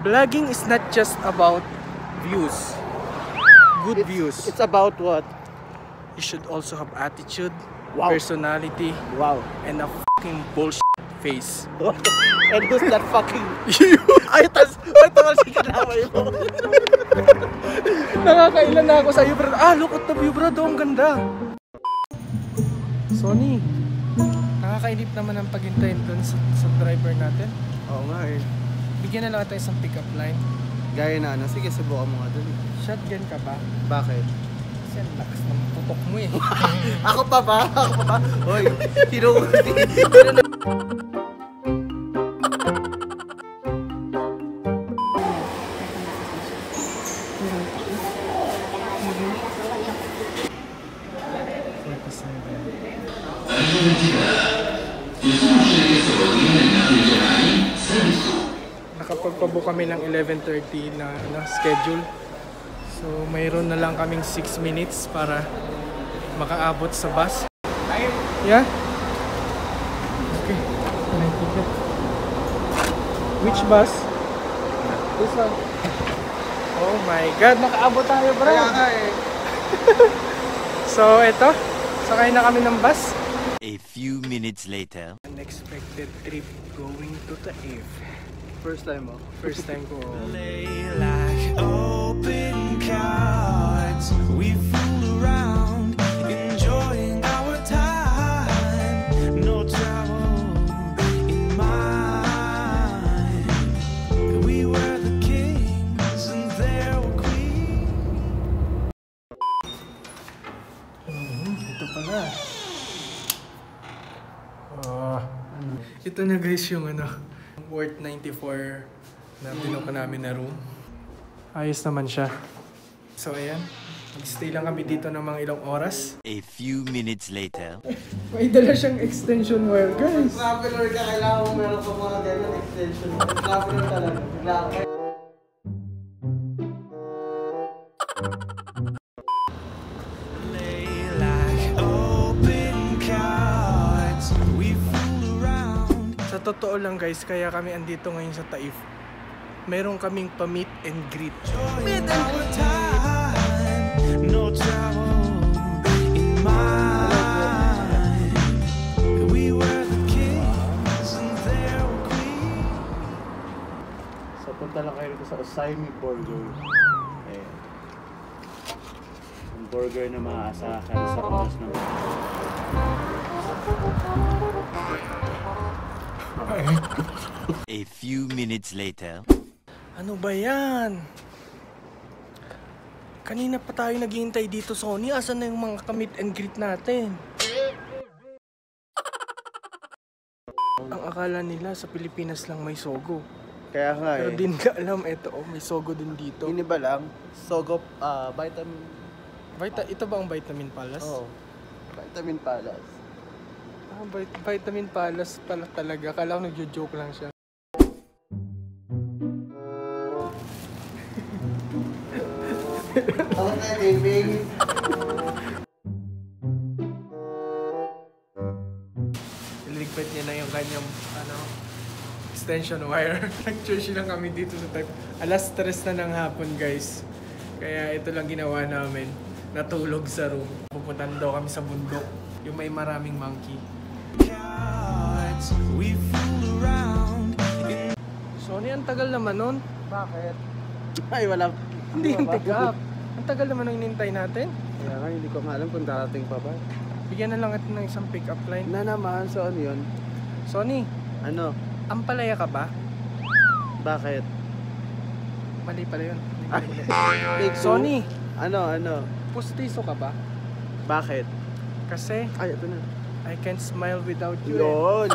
Vlogging is not just about views. Good views. It's about what? You should also have attitude, Wow. personality, Wow. and a fucking bullshit face. And who's that fucking... Ay, tamal si kanaway mo. Nakakailan na ako sa'yo, bro. Look at the view, bro. Ang ganda. Sony, nakakainip naman ang paghintayin dun sa driver natin. Oo nga eh. Bigyan na lang tayo isang pick-up line. Gaya na ano, sige subukan mo nga dun. Shotgun ka ba? Bakit? Kasi ang lakas ng putok mo eh. Ako pa ba? Hoy, Nakapagpabook kami ng 11:30 na schedule. So mayroon na lang kaming 6 minutes para makaabot sa bus. Yeah? Okay. Which bus? This one. Oh my God, nakaabot tayo, bro. Kaya nga eh. So eto, sakay na kami ng bus. A few minutes later. Unexpected trip going to Taif. First time mo? First time ko. Lay like open cards. We fool around, enjoying our time. No trouble in mind. We were the kings and there were queens. Ito pala. Ito na guys yung worth 94 na binuka namin na room. Ayos naman siya. So ayan, mag-stay lang kami dito ng mga ilang oras. A few minutes later. May dala siyang extension wire guys. Traveler ka, kailangan mo meron pa mga ganyan extension. Traveler talaga. Kailangan. Lay like open cards. We fool around. Sa totoo lang guys, kaya kami andito ngayon sa Taif. Meron kaming pa-meet and greet. Meet our time. No trouble in mind. We were the kings and there were queens. So punta lang kayo dito sa Osaimi Burger. Ayan. Ang burger na maaasahan sa oras ng... A few minutes later. Ano ba yan? Kanina pa tayo naghihintay dito, Sony. Asan na yung mga ka-meet and greet natin? Ang akala nila sa Pilipinas lang may Sogo. Kaya nga Pero eh. din ka alam, may Sogo din dito. Ini ba lang? Sogo, vitamin... Ito ba ang Vitamin Palace? Oo. Vitamin Palace. Vitamin Palace pala talaga. Akala ko nagjo-joke lang siya. Ako na, baby. Iligpit niya na yung kanyang extension wire. Nag-church lang kami dito sa Taif. Alas 3 na ng hapon guys. Kaya ito lang ginawa namin. Natulog sa room. Pupuntan daw kami sa bundok. Yung may maraming monkey. Cards. We fool around. Sony, ang tagal naman nun. Bakit? Ay, wala. Hindi yung pick up. Ang tagal naman ang hinintay natin. Kaya nga, hindi ko alam kung darating pa ba. Bigyan na lang ito ng isang pick up line. Na naman, so ano yun? Sony, Ano? ampalaya ka ba? Bakit? Mali pala yun. Take two? Sony, Ano? pustiso ka ba? Bakit? Kasi Ay, ito na. I can't smile without you. Yun,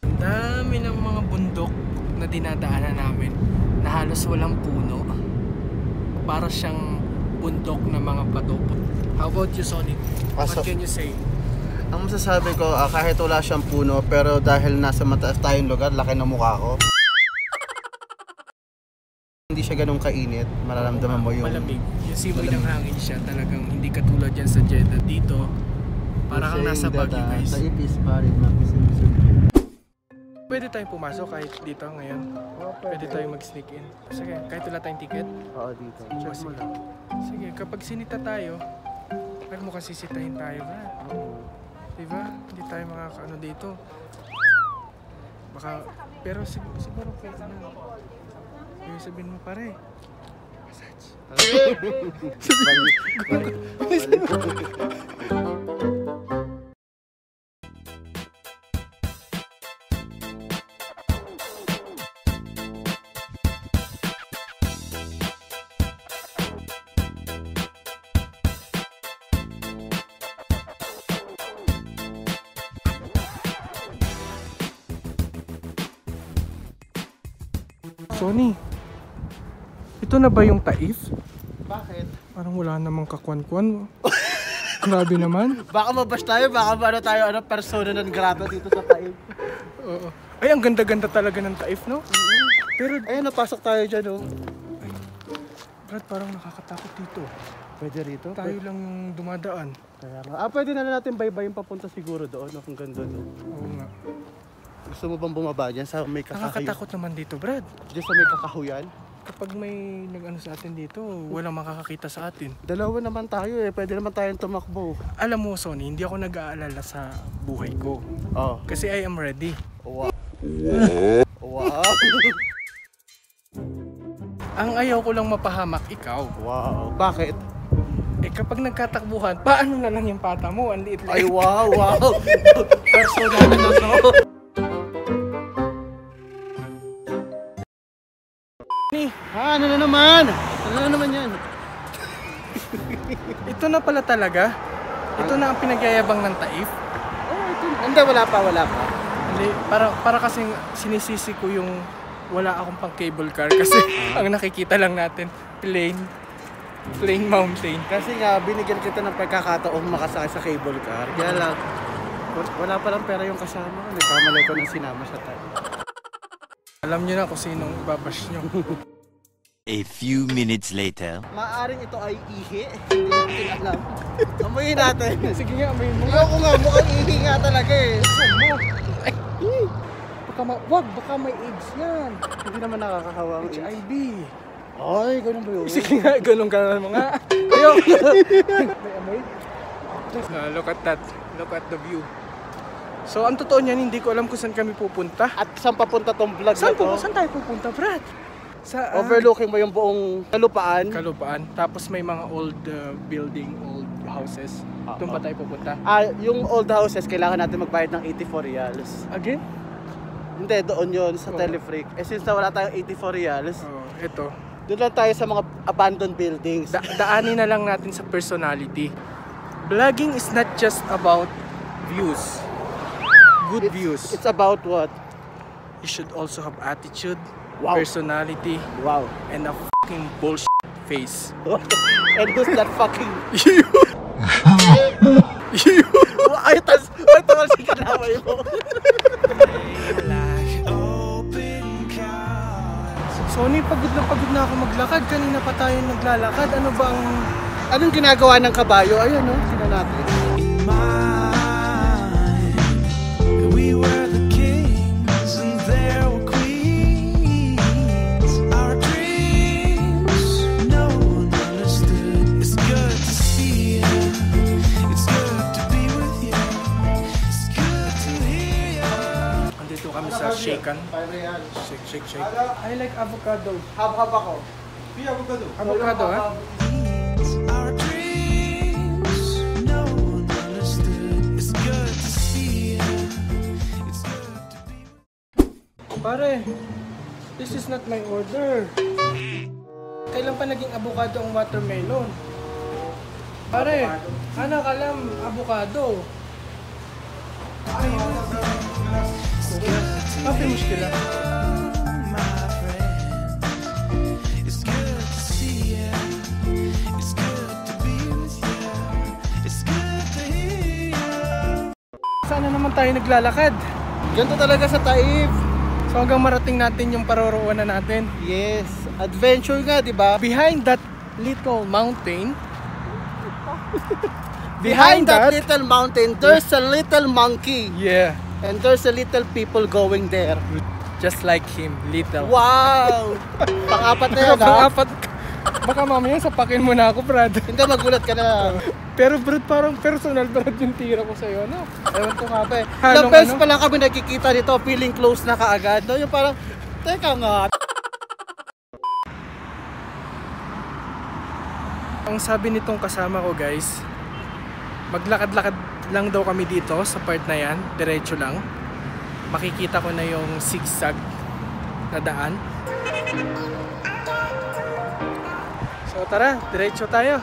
Ang dami ng mga bundok na dinadaanan namin na halos walang puno. Para siyang bundok na mga bato. How about you, Sonic? What As of- can you say? Ang masasabi ko, kahit wala siyang puno, pero dahil nasa mataas tayong lugar, laki ng mukha ko. Hindi siya ganun kainit, mararamdaman mo yung... Malamig. Yung simoy ng hangin siya, talagang hindi katulad yan sa Jeddah. Dito, parang kang nasa Baguio, guys. Sa ipis pa rin, mapisim-sim. Pwede tayong pumasok kahit dito ngayon. Pwede tayong mag-sneak in. Sige, kahit wala tayong ticket. Oo, dito. Check mo lang. Sige, kapag sinita tayo, wag mo kasi sisitahin tayo, ha? Diba? Hindi tayo makakaano dito. Baka, pero siguro pwede na. Yung sabihin mo pare. Massage. Sony, ito na ba yung Taif? Bakit? Parang wala namang kakwan-kwan. Grabe naman. Baka mabash tayo, baka ano tayo, persona non grata dito sa Taif. Oo. Ay, ang ganda-ganda talaga ng Taif, no? Pero, Ayun, napasok tayo dyan, oh. Brad, parang nakakatakot dito. Pwede rito? Tayo lang yung dumadaan. Kaya nga. Pwede na natin baybayin papunta siguro doon, no? Kung ganda doon. Oo nga. Gusto mo bang bumaba dyan sa may kakahuyan? Nakakatakot naman dito, Brad. Diyan sa may kakahuyan? Kapag may nag-ano sa atin dito, walang makakakita sa atin. Dalawa naman tayo eh. Pwede naman tayong tumakbo. Alam mo, Sony, hindi ako nag-aalala sa buhay ko. Oh. Kasi I am ready. Wow. Wow. Ang ayaw ko lang mapahamak ikaw. Wow. Bakit? Eh kapag nagkatakbuhan, paano na lang yung pata mo? Ang liit lang. Ay, wow, wow. Personal na to. Ano na naman? Ano na naman yan? Ito na pala talaga. Ito na ang pinagyayabang ng Taif. Oh, ito. Hindi, wala pa. Hindi, para kasing sinisisi ko yung wala akong pang cable car kasi ang nakikita lang natin plain mountain. Kasi nga, binigyan kita ng pagkakataong makasakay sa cable car. Kaya lang, wala pa lang pera yung kasama. Nagkamali ko ng sinama sa tayo. Alam niyo na kung sinong babash nyo. A few minutes later. Maaring ito ay ihi. Hindi natin alam. Amoyin natin. Sige nga, may mga. Ayoko nga, mukhang ihi nga talaga eh. Saan mo? Ay! Wag, baka may AIDS yan. Hindi naman nakakahawa ang ihi. HIV. Ay, ganun ba yun? Sige nga, ganun ka na mga. Ayoko! May amoy? Look at that. Look at the view. So, ang totoo niyan, hindi ko alam kung saan kami pupunta. At saan papunta tong vlog na to? Saan tayo pupunta, Brad? Sa Overlooking mo yung buong kalupaan. Kalupaan. Tapos may mga old building, old houses. Doon ba tayo pupunta? Yung old houses, kailangan natin magbayad ng 84 reals. Again? Hindi, doon yun sa Telefreak. Eh since na wala tayong 84 reals, Ito. doon lang tayo sa mga abandoned buildings. Daanin na lang natin sa personality. Vlogging is not just about views. Good views. It's about what? You should also have attitude, Wow. personality, Wow. and a fucking bullshit face. And who's that fucking... You! Ay, tamas si kanaway mo. like open cards. Sony, pagod na ako maglakad. Kanina pa tayo naglalakad. Ano ba ang... Anong ginagawa ng kabayo? Ayun, no? Sino natin? In mind, we were the kings and there were queens. Our dreams, no one understood. It's good to see you. It's good to be with you. It's good to hear you. Andito kami sa Shaken. Shake. I like avocado. Hab-hab ako. Avocado, ha? Our dreams, no one understood. It's good to see you. It's good to be. Pare, this is not my order. Kailan pa naging avocado ang watermelon? Pare, anak alam, avocado. Apa yung muskila? tayo naglalakad. Ganito talaga sa Taif. So hanggang marating natin yung paroroonan natin. Yes, adventure nga, di ba? Behind that little mountain, Behind that little mountain, there's a little monkey. yeah, And there's a little people going there. just like him, little. Wow! Pang-apat na yan, ha? Pang-apat. Baka mamaya sapakin mo na ako, Brad. Hindi, magulat ka na. Pero Brad, parang personal, Brad, yung tira ko sa'yo, no? Ewan ko nga pa eh. Halong Ilang beses ano? pa lang kami nagkikita dito, feeling close na kaagad. No? Yung parang, teka nga. Ang sabi nitong kasama ko, guys, maglakad-lakad lang daw kami dito sa part na yan, diretso lang. Makikita ko na yung zigzag na daan. So tara, diretso tayo.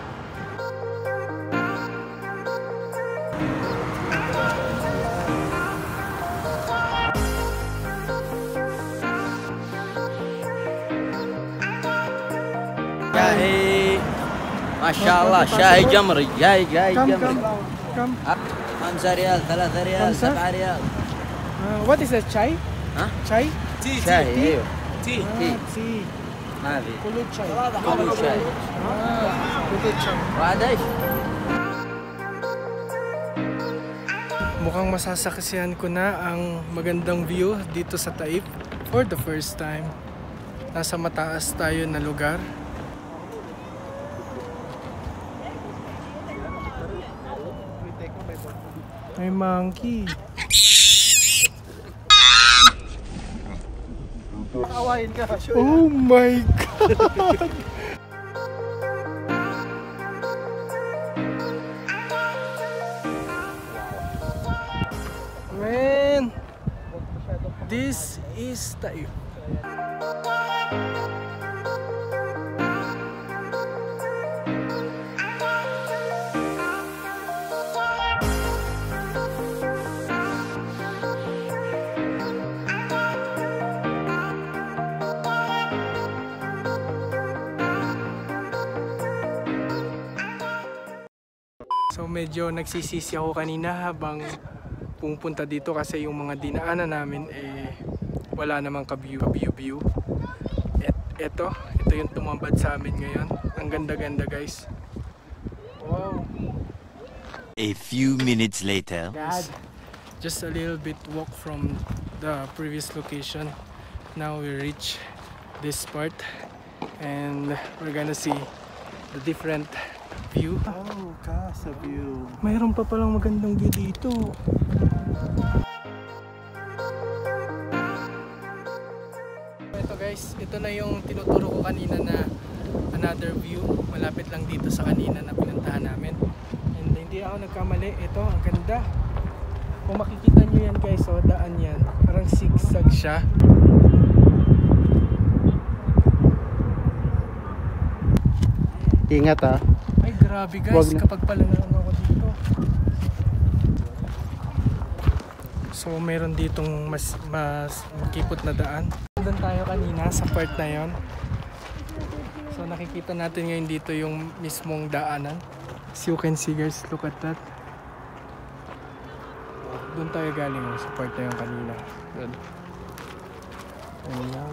Shahi, mashallah, shahi jamri, jai Come, jamri. come. 5 ريال 3 ريال 7 ريال. What is that, chai? Huh? Chai? شاي ايوه Tea. Tea. Tea. هذه Kulot chai. كله شاي. Kulot chai. وهذا ايش؟ Mukhang masasaksihan ko na ang magandang view dito sa Taif for the first time. Nasa mataas tayo na lugar. May monkey. Awahin ka. Oh my God! Man, this is Taif. So medyo nagsisisi ako kanina habang pupunta dito kasi yung mga dinaanan namin wala namang ka-view. Ito yung tumambad sa amin ngayon. Ang ganda-ganda, guys. Wow. A few minutes later. Just a little bit walk from the previous location. Now we reach this part and we're gonna see the different view. Oh, Casa view. Mayroon pa palang magandang view dito. Ito guys, ito na yung tinuturo ko kanina na another view. Malapit lang dito sa kanina na pinuntahan namin. And hindi ako nagkamali. Ito, ang ganda. Kung makikita nyo yan guys, so daan yan. Parang zigzag siya. Ingat, ha? Ay grabe guys, kapag pala na ako dito. So meron ditong mas makipot na daan. Doon tayo kanina sa part na yon. So nakikita natin ngayon dito yung mismong daanan. As you can see guys, look at that. Doon tayo galing sa part na yon kanina. Doon. Ayan.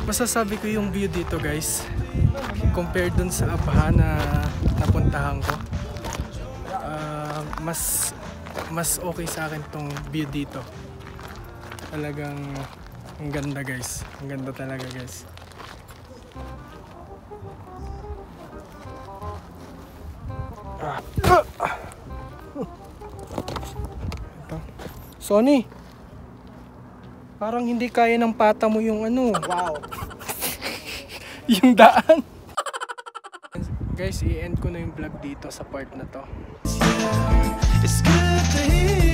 Masasabi ko yung view dito guys, compared dun sa Abha na napuntahan ko, mas okay sa akin tong view dito. Talagang ang ganda guys, ang ganda talaga guys. Ito. Sony, parang hindi kaya ng pata mo yung ano. Wow. Yung daan. Guys, i-end ko na yung vlog dito sa part na to. It's good to hear